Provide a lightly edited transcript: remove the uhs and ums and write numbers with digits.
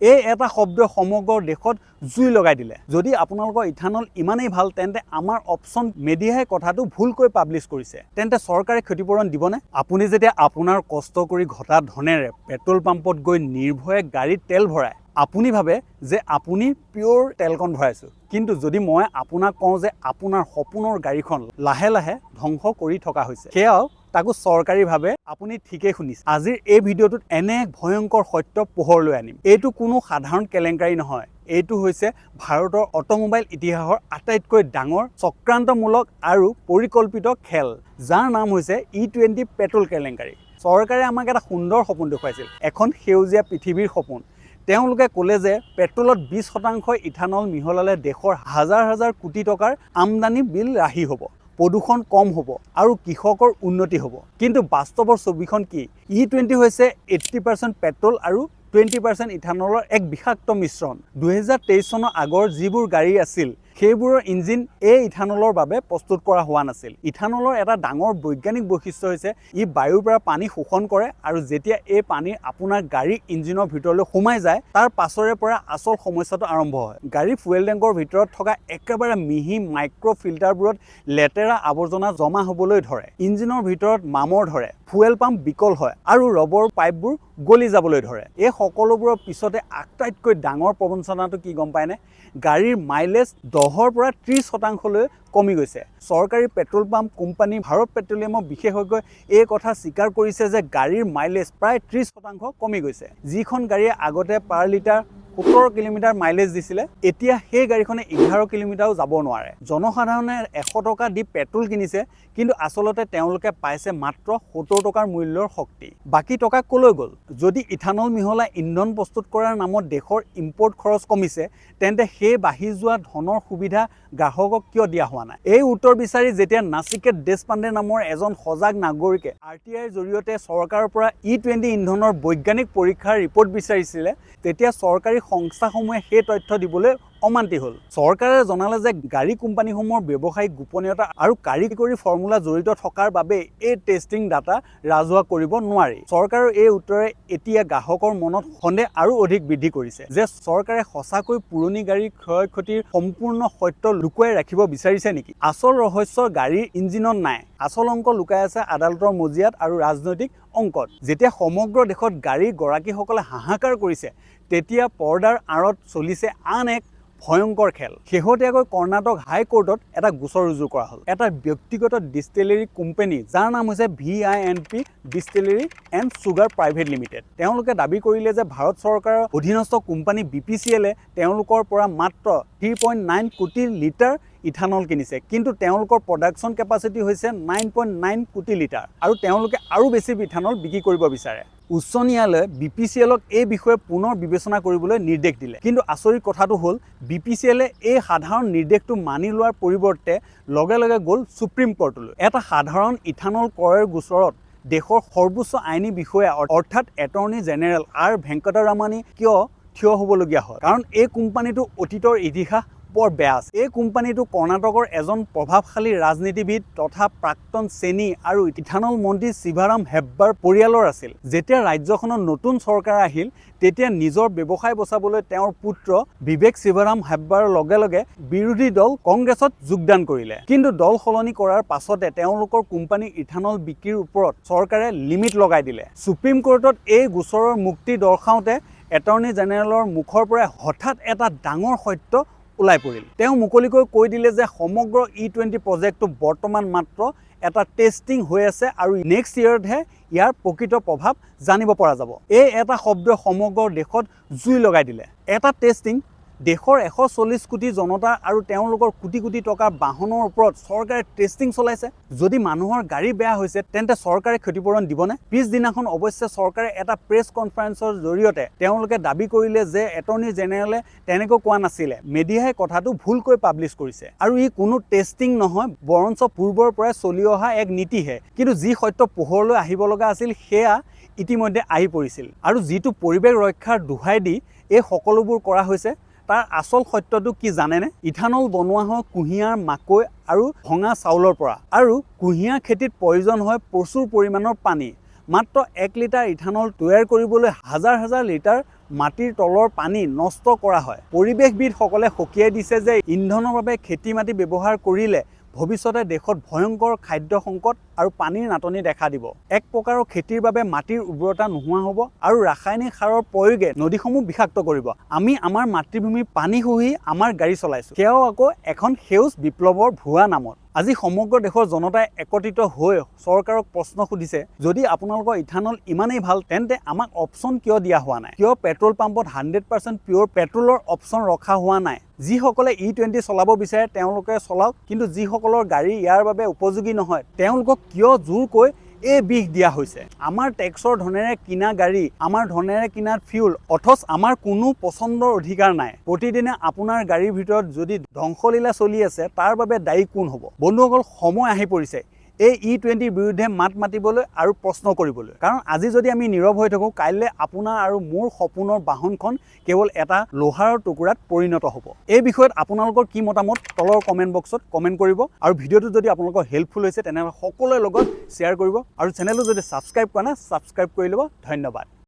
এই এটা শব্দ সমগ্ৰ দেশত জুই লগাই দিলে। যদি আপোনালোকৰ ইথানল ইমানেই ভাল তেন্তে আমাৰ অপশ্যন মিডিয়াই কথাটো ভুলকৈ পাব্লিছ কৰিছে, তেন্তে চৰকাৰে ক্ষতিপূৰণ দিবনে? আপুনি যেতিয়া আপোনাৰ কষ্ট কৰি ঘটা ধনেৰে পেট্ৰল পাম্পত গৈ নিৰ্ভয়ে গাড়ীত তেল ভৰায়, আপুনি ভাবে যে আপুনি পিয়ৰ তেলকণ ভৰাইছোঁ। কিন্তু যদি মই আপোনাক কওঁ যে আপোনাৰ সপোনৰ গাড়ীখন লাহে লাহে ধ্বংস কৰি থকা হৈছে, সেয়াও তাকো চৰকাৰীভাৱে, আপুনি ঠিকেই শুনিছে। আজিৰ এই ভিডিঅ'টোত এনে ভয়ংকৰ সত্য পোহৰলৈ আনিম। এইটো কোনো সাধাৰণ কেলেংকাৰী নহয়, এইটো হৈছে ভাৰতৰ অটোমোবাইল ইতিহাসৰ আটাইতকৈ ডাঙৰ চক্ৰান্তমূলক আৰু পৰিকল্পিত খেল, যাৰ নাম হৈছে E20 পেট্ৰল কেলেংকাৰী। চৰকাৰে আমাক এটা সুন্দৰ সপোন দেখুৱাইছিল, এখন সেউজীয়া পৃথিৱীৰ সপোন। তেওঁলোকে ক'লে যে পেট্ৰলত 20% ইথানল মিহলালে দেশৰ হাজাৰ হাজাৰ কোটি টকাৰ আমদানি বিল ৰাহি হ'ব, প্ৰদূষণ কম হ'ব আৰু কৃষকৰ উন্নতি হ'ব। কিন্তু বাস্তৱৰ ছবিখন কি? E20 হৈছে 80% পেট্ৰল আৰু 20% ইথানলৰ এক বিষাক্ত মিশ্ৰণ। 2023 চনৰ আগৰ যিবোৰ গাড়ী আছিল সেইবোৰৰ ইঞ্জিন এই ইথানলৰ বাবে প্ৰস্তুত কৰা হোৱা নাছিল। ইথানলৰ এটা ডাঙৰ বৈজ্ঞানিক বৈশিষ্ট্য হৈছে ই বায়ুৰ পৰা পানী শোষণ কৰে আৰু যেতিয়া এই পানী আপোনাৰ গাড়ীৰ ইঞ্জিনৰ ভিতৰলৈ সোমাই যায়, তাৰ পাছৰে পৰা আচল সমস্যাটো আৰম্ভ হয়। গাড়ীৰ ফুৱেল টেংকৰ ভিতৰত থকা একেবাৰে মিহি মাইক্ৰ' ফিল্টাৰবোৰত লেতেৰা আৱৰ্জনা জমা হ'বলৈ ধৰে, ইঞ্জিনৰ ভিতৰত মামৰ ধৰে, ফুৱেল পাম্প বিকল হয় আৰু ৰবৰ পাইপবোৰ গলি যাবলৈ ধৰে। এই সকলোবোৰৰ পিছতে আটাইতকৈ ডাঙৰ প্ৰবঞ্চনাটো কি গম পায়নে? গাড়ীৰ মাইলেজ 10ৰ পৰা 30% কমি গৈছে। চৰকাৰী পেট্ৰল পাম্প কোম্পানী ভাৰত পেট্ৰলিয়ামৰ বিশেষজ্ঞই এই কথা স্বীকাৰ কৰিছে যে গাড়ীৰ মাইলেজ প্ৰায় 30% কমি গৈছে। যিখন গাড়ীয়ে আগতে পাৰ লিটাৰ 17 কিলোমিটাৰ মাইলেজ দিছিলে, এতিয়া সেই গাড়ীখনে 11 কিলোমিটাৰো যাব নোৱাৰে। জনসাধাৰণে 100 টকা দি পেট্ৰল কিনিছে, কিন্তু আচলতে তেওঁলোকে পাইছে মাত্ৰ 70 টকাৰ মূল্যৰ শক্তি। বাকী টকা ক'লৈ গ'ল? যদি ইথানল মিহলাই ইন্ধন প্ৰস্তুত কৰাৰ নামত দেশৰ ইম্পৰ্ট খৰচ কমিছে, তেন্তে সেই বাঢ়ি যোৱা ধনৰ সুবিধা গ্ৰাহকক কিয় দিয়া হোৱা নাই? এই উত্তৰ বিচাৰি যেতিয়া নাচিকেত দেশপাণ্ডে নামৰ এজন সজাগ নাগৰিকে RTIৰ জৰিয়তে চৰকাৰৰ পৰা E20 ইন্ধনৰ বৈজ্ঞানিক পৰীক্ষাৰ ৰিপৰ্ট বিচাৰিছিলে, তেতিয়া চৰকাৰী সংস্থাসমূহে সেই তথ্য দিবলৈ অমান্তি হ'ল। চৰকাৰে জনালে যে গাড়ী কোম্পানীসমূহৰ ব্যৱসায়িক গোপনীয়তা আৰু কাৰিকৰী ফৰ্মুলা জড়িত থকাৰ বাবে এই টেষ্টিং ডাটা ৰাজহুৱা কৰিব নোৱাৰি। চৰকাৰৰ এই উত্তৰে এতিয়া গ্ৰাহকৰ মনত সন্দেহ আৰু অধিক বৃদ্ধি কৰিছে যে চৰকাৰে সঁচাকৈ পুৰণি গাড়ীৰ ক্ষয় ক্ষতিৰ সম্পূৰ্ণ সত্য লুকুৱাই ৰাখিব বিচাৰিছে নেকি? আচল ৰহস্য গাড়ীৰ ইঞ্জিনত নাই, আচল অংক লুকাই আছে আদালতৰ মজিয়াত আৰু ৰাজনৈতিক অংকত। যেতিয়া সমগ্ৰ দেশত গাড়ীৰ গৰাকীসকলে হাহাকাৰ কৰিছে, তেতিয়া পৰ্দাৰ আঁৰত চলিছে আন এক ভয়ংকৰ খেল। শেহতীয়াকৈ কৰ্ণাটক হাইকোৰ্টত এটা গোচৰ ৰুজু কৰা হ'ল। এটা ব্যক্তিগত ডিষ্টিলেৰী কোম্পানী যাৰ নাম হৈছে VINP distillery and sugar private limited. তেওঁলোকে দাবী কৰিলে যে ভাৰত চৰকাৰৰ অধীনস্থ কোম্পানী BPCL-এ তেওঁলোকৰ পৰা মাত্ৰ 3.9 কোটি লিটাৰ ইথানল কিনিছে, কিন্তু তেওঁলোকৰ প্ৰডাকশ্যন কেপাচিটি হৈছে 9.9 কোটি লিটাৰ আৰু তেওঁলোকে আৰু বেছি ইথানল বিক্ৰী কৰিব বিচাৰে। উচ্চ ন্যায়ালয়ে BPCL-ক এই বিষয়ে পুনৰ বিবেচনা কৰিবলৈ নিৰ্দেশ দিলে। কিন্তু আচৰিত কথাটো হ'ল BPCL-এ এই সাধাৰণ নিৰ্দেশটো মানি লোৱাৰ পৰিৱৰ্তে লগে লগে গ'ল সুপ্ৰিম কোৰ্টলৈ। এটা সাধাৰণ ইথানল ক্ৰয়ৰ গোচৰত দেশৰ সৰ্বোচ্চ আইনী বিষয়া অৰ্থাৎ এটৰ্নী জেনেৰেল R ভেংকটৰামানী কিয় থিয় হ'বলগীয়া হয়? কাৰণ এই কোম্পানীটো অতীতৰ ইতিহাস বৰ বেয়া আছে। এই কোম্পানীটো কৰ্ণাটকৰ এজন প্ৰভাৱশালী ৰাজনীতিবিদ তথা প্ৰাক্তন চেনী আৰু ইথানল মন্ত্ৰী শিৱাৰাম হেব্বাৰ পৰিয়ালৰ আছিল। যেতিয়া ৰাজ্যখনৰ নতুন চৰকাৰ আহিল, তেতিয়া নিজৰ ব্যৱসায় বচাবলৈ তেওঁৰ পুত্ৰ বিবেক শিৱাৰাম হেব্বাৰ লগে লগে বিৰোধী দল কংগ্ৰেছত যোগদান কৰিলে। কিন্তু দল সলনি কৰাৰ পাছতে তেওঁলোকৰ কোম্পানীৰ ইথানল বিক্ৰীৰ ওপৰত চৰকাৰে লিমিট লগাই দিলে। সুপ্ৰিম কোৰ্টত এই গোচৰৰ মুক্তি দৰ্শাওঁতে এটৰ্নী জেনেৰেলৰ মুখৰ পৰা হঠাৎ এটা ডাঙৰ সত্য ওলাই পৰিল। তেওঁ মুকলিকৈ কৈ দিলে যে সমগ্ৰ E20 প্ৰজেক্টটো বৰ্তমান মাত্ৰ এটা টেষ্টিং হৈ আছে আৰু নেক্সট ইয়েৰতহে ইয়াৰ প্ৰকৃত প্ৰভাৱ জানিব পৰা যাব। এই এটা শব্দই সমগ্ৰ দেশত জুই লগাই দিলে। এটা টেষ্টিং? দেশৰ 140 কোটি জনতা আৰু তেওঁলোকৰ কোটি কোটি টকাৰ বাহনৰ ওপৰত চৰকাৰে টেষ্টিং চলাইছে। যদি মানুহৰ গাড়ী বেয়া হৈছে, তেন্তে চৰকাৰে ক্ষতিপূৰণ দিবনে? পিছদিনাখন অৱশ্যে চৰকাৰে এটা প্ৰেছ কনফাৰেন্সৰ জৰিয়তে তেওঁলোকে দাবী কৰিলে যে এটৰ্নী জেনেৰেলে তেনেকৈ কোৱা নাছিলে, মিডিয়াই কথাটো ভুলকৈ পাব্লিছ কৰিছে আৰু ই কোনো টেষ্টিং নহয়, বৰঞ্চ পূৰ্বৰ পৰাই চলি অহা এক নীতিহে। কিন্তু যি সত্য পোহৰলৈ আহিব লগা আছিল সেয়া ইতিমধ্যে আহি পৰিছিল আৰু যিটো পৰিৱেশ ৰক্ষাৰ দোহাই দি এই সকলোবোৰ কৰা হৈছে, তাৰ আচল সত্যটো কি জানেনে? ইথানল বনোৱা হয় কুঁহিয়াৰ মাকৈ আৰু ভঙা চাউলৰ পৰা, আৰু কুঁহিয়াৰ খেতিত প্ৰয়োজন হয় প্ৰচুৰ পৰিমাণৰ পানী। মাত্ৰ 1 লিটাৰ ইথানল তৈয়াৰ কৰিবলৈ হাজাৰ হাজাৰ লিটাৰ মাটিৰ তলৰ পানী নষ্ট কৰা হয়। পৰিৱেশবিদসকলে সকীয়াই দিছে যে ইন্ধনৰ বাবে খেতি মাটি ব্যৱহাৰ কৰিলে ভৱিষ্যতে দেশত ভয়ংকৰ খাদ্য সংকট আৰু পানীৰ নাটনি দেখা দিব। এক প্ৰকাৰৰ খেতিৰ বাবে মাটিৰ উৰ্বৰতা নোহোৱা হ'ব আৰু ৰাসায়নিক সাৰৰ প্ৰয়োগে নদীসমূহ বিষাক্ত কৰিব। আমি আমাৰ মাতৃভূমিৰ পানী শুহি আমাৰ গাড়ী চলাইছোঁ, সেয়াও আকৌ এখন সেউজ বিপ্লৱৰ ভুৱা নামত। আজি সমগ্ৰ দেশৰ জনতাই একত্ৰিত হৈ চৰকাৰক প্ৰশ্ন সুধিছে, যদি আপোনালোকৰ ইথানল ইমানেই ভাল তেন্তে আমাক অপশ্যন কিয় দিয়া হোৱা নাই? কিয় পেট্ৰল পাম্পত 100% পিয়ৰ পেট্ৰলৰ অপশ্যন ৰখা হোৱা নাই? যিসকলে E20 চলাব বিচাৰে তেওঁলোকে চলাওক, কিন্তু যিসকলৰ গাড়ী ইয়াৰ বাবে উপযোগী নহয় তেওঁলোকক কিয় জোৰকৈ এই বিষ দিয়া হৈছে? আমাৰ টেক্সৰ ধনেৰে কিনা গাড়ী, আমাৰ ধনেৰে কিনা ফিউল, অথচ আমাৰ কোনো পচন্দৰ অধিকাৰ নাই। প্ৰতিদিনে আপোনাৰ গাড়ীৰ ভিতৰত যদি ধ্বংসলীলা চলি আছে তাৰ বাবে দায়ী কোন হ'ব? বন্ধুসকল, সময় আহি পৰিছে এই E20ৰ বিৰুদ্ধে মাত মাতিবলৈ আৰু প্ৰশ্ন কৰিবলৈ। কাৰণ আজি যদি আমি নীৰৱ হৈ থাকোঁ, কাইলৈ আপোনাৰ আৰু মোৰ সপোনৰ বাহনখন কেৱল এটা লোহাৰৰ টুকুৰাত পৰিণত হ'ব। এই বিষয়ত আপোনালোকৰ কি মতামত তলৰ কমেণ্ট বক্সত কমেণ্ট কৰিব আৰু ভিডিঅ'টো যদি আপোনালোকৰ হেল্পফুল হৈছে তেনেহ'লে সকলোৰে লগত শ্বেয়াৰ কৰিব আৰু চেনেলটো যদি ছাবস্ক্ৰাইব কৰা নাই ছাবস্ক্ৰাইব কৰি ল'ব। ধন্যবাদ।